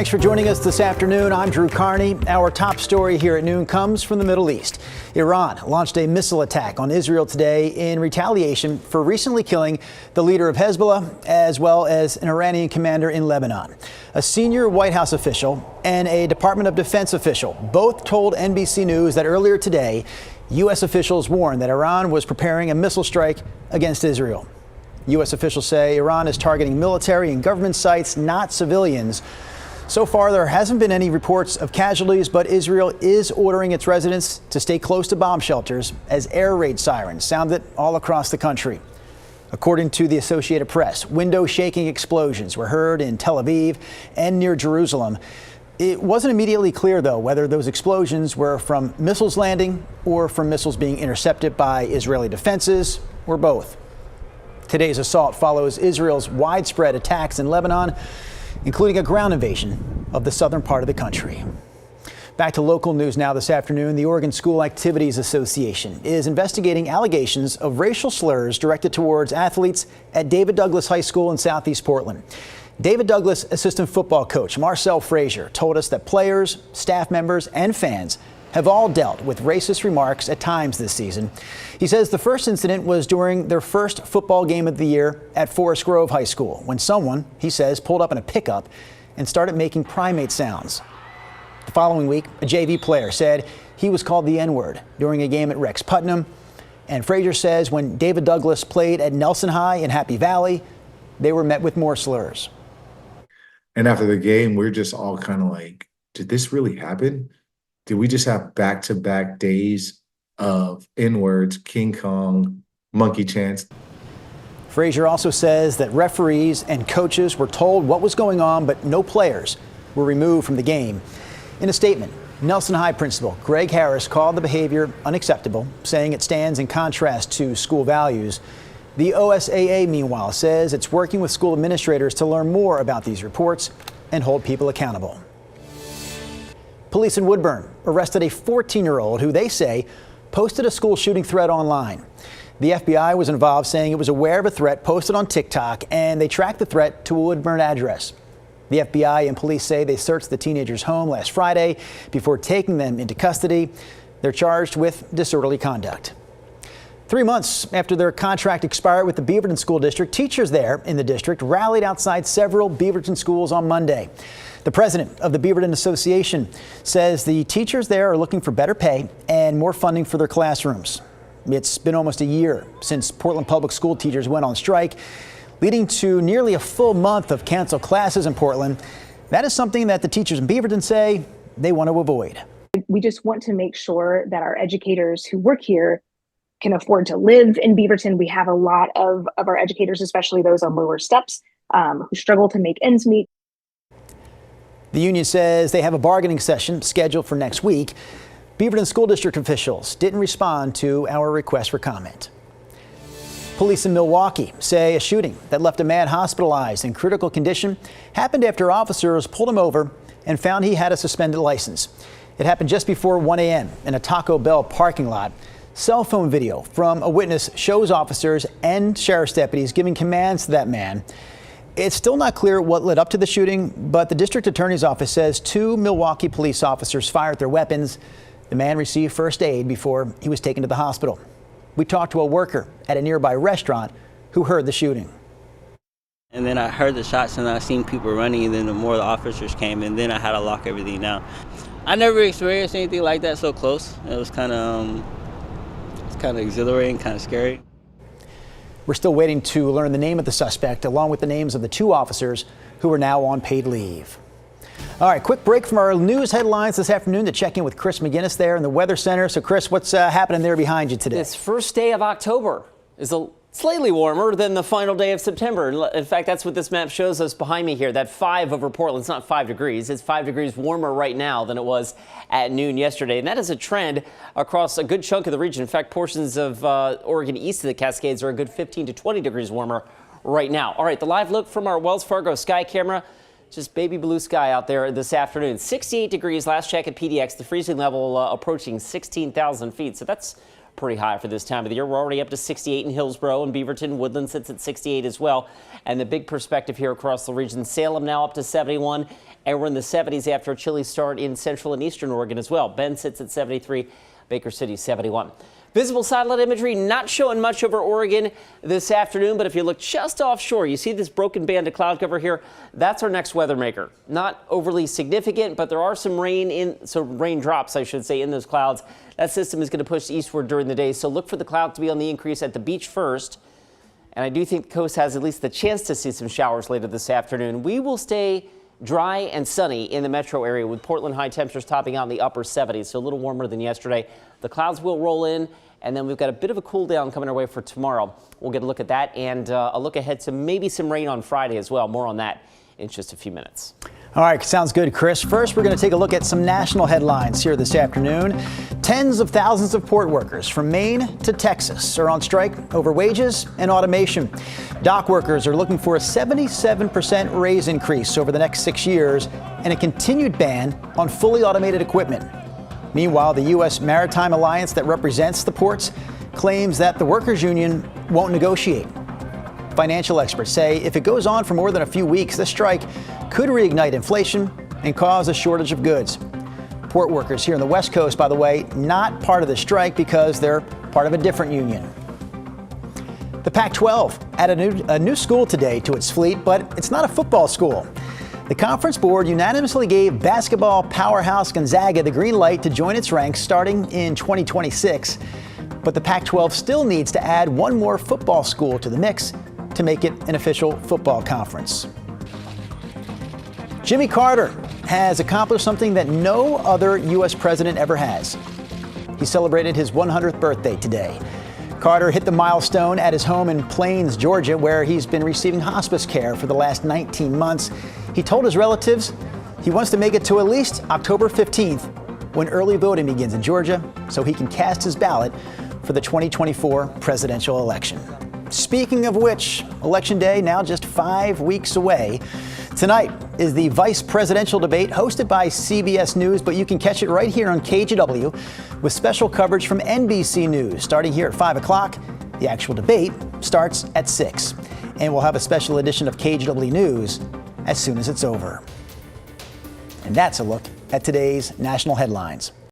Thanks for joining us this afternoon. I'm Drew Carney. Our top story here at noon comes from the Middle East. Iran launched a missile attack on Israel today in retaliation for recently killing the leader of Hezbollah, as well as an Iranian commander in Lebanon. A senior White House official and a Department of Defense official both told NBC News that earlier today, U.S. officials warned that Iran was preparing a missile strike against Israel. U.S. officials say Iran is targeting military and government sites, not civilians. So far, there hasn't been any reports of casualties, but Israel is ordering its residents to stay close to bomb shelters as air raid sirens sounded all across the country. According to the Associated Press, window-shaking explosions were heard in Tel Aviv and near Jerusalem. It wasn't immediately clear, though, whether those explosions were from missiles landing or from missiles being intercepted by Israeli defenses, or both. Today's assault follows Israel's widespread attacks in Lebanon, including a ground invasion of the southern part of the country. Back to local news now this afternoon. The Oregon School Activities Association is investigating allegations of racial slurs directed towards athletes at David Douglas High School in Southeast Portland. David Douglas assistant football coach Marcel Frazier told us that players, staff members, and fans have all dealt with racist remarks at times this season. He says the first incident was during their first football game of the year at Forest Grove High School, when someone, he says, pulled up in a pickup and started making primate sounds. The following week, a JV player said he was called the N-word during a game at Rex Putnam. And Frazier says when David Douglas played at Nelson High in Happy Valley, they were met with more slurs. And after the game, we're just all kind of like, did this really happen? Did we just have back-to-back days of N-words, King Kong, monkey chants? Frazier also says that referees and coaches were told what was going on, but no players were removed from the game. In a statement, Nelson High principal Greg Harris called the behavior unacceptable, saying it stands in contrast to school values. The OSAA, meanwhile, says it's working with school administrators to learn more about these reports and hold people accountable. Police in Woodburn arrested a 14-year-old who they say posted a school shooting threat online. The FBI was involved, saying it was aware of a threat posted on TikTok, and they tracked the threat to a Woodburn address. The FBI and police say they searched the teenager's home last Friday before taking them into custody. They're charged with disorderly conduct. 3 months after their contract expired with the Beaverton School District, teachers there in the district rallied outside several Beaverton schools on Monday. The president of the Beaverton Association says the teachers there are looking for better pay and more funding for their classrooms. It's been almost a year since Portland Public School teachers went on strike, leading to nearly a full month of canceled classes in Portland. That is something that the teachers in Beaverton say they want to avoid. We just want to make sure that our educators who work here can afford to live in Beaverton. We have a lot of our educators, especially those on lower steps, who struggle to make ends meet. The union says they have a bargaining session scheduled for next week. Beaverton School District officials didn't respond to our request for comment. Police in Milwaukee say a shooting that left a man hospitalized in critical condition happened after officers pulled him over and found he had a suspended license. It happened just before 1 a.m. in a Taco Bell parking lot. Cell phone video from a witness shows officers and sheriff's deputies giving commands to that man. It's still not clear what led up to the shooting, but the district attorney's office says 2 Milwaukee police officers fired their weapons. The man received first aid before he was taken to the hospital. We talked to a worker at a nearby restaurant who heard the shooting. And then I heard the shots and I seen people running, and then the more the officers came, and then I had to lock everything down. I never experienced anything like that so close. It was kind of exhilarating, kind of scary. We're still waiting to learn the name of the suspect, along with the names of the 2 officers who are now on paid leave. All right, quick break from our news headlines this afternoon to check in with Chris McGinnis there in the Weather Center. So, Chris, what's happening there behind you today? This first day of October is slightly warmer than the final day of September. In fact, that's what this map shows us behind me here. That 5 over Portland, it's not 5 degrees. It's 5 degrees warmer right now than it was at noon yesterday. And that is a trend across a good chunk of the region. In fact, portions of Oregon east of the Cascades are a good 15 to 20 degrees warmer right now. All right, the live look from our Wells Fargo sky camera. Just baby blue sky out there this afternoon. 68 degrees last check at PDX. The freezing level approaching 16,000 feet. So that's pretty high for this time of the year. We're already up to 68 in Hillsborough, and Beaverton. Woodland sits at 68 as well. And the big perspective here across the region, Salem now up to 71, and we're in the 70s after a chilly start in central and eastern Oregon as well. Bend sits at 73, Baker City 71. Visible satellite imagery not showing much over Oregon this afternoon, but if you look just offshore, you see this broken band of cloud cover here. That's our next weather maker. Not overly significant, but there are some raindrops, I should say, in those clouds. That system is going to push eastward during the day, so look for the clouds to be on the increase at the beach first. And I do think the coast has at least the chance to see some showers later this afternoon. We will stay dry and sunny in the metro area with Portland high temperatures topping out in the upper 70s, so a little warmer than yesterday. The clouds will roll in, and then we've got a bit of a cool down coming our way for tomorrow. We'll get a look at that and a look ahead to maybe some rain on Friday as well. More on that in just a few minutes. All right, sounds good, Chris. First, we're going to take a look at some national headlines here this afternoon. Tens of thousands of port workers from Maine to Texas are on strike over wages and automation. Dock workers are looking for a 77% raise increase over the next 6 years and a continued ban on fully automated equipment. Meanwhile, the U.S. Maritime Alliance that represents the ports claims that the workers' union won't negotiate. Financial experts say if it goes on for more than a few weeks, the strike could reignite inflation and cause a shortage of goods. Port workers here on the West Coast, by the way, not part of the strike because they're part of a different union. The Pac-12 added a new school today to its fleet, but it's not a football school. The conference board unanimously gave basketball powerhouse Gonzaga the green light to join its ranks starting in 2026. But the Pac-12 still needs to add one more football school to the mix to make it an official football conference. Jimmy Carter has accomplished something that no other U.S. president ever has. He celebrated his 100th birthday today. Carter hit the milestone at his home in Plains, Georgia, where he's been receiving hospice care for the last 19 months. He told his relatives he wants to make it to at least October 15th, when early voting begins in Georgia, so he can cast his ballot for the 2024 presidential election. Speaking of which, Election Day now just 5 weeks away. Tonight is the vice presidential debate hosted by CBS News, but you can catch it right here on KGW with special coverage from NBC News starting here at 5 o'clock. The actual debate starts at 6. And we'll have a special edition of KGW News as soon as it's over. And that's a look at today's national headlines.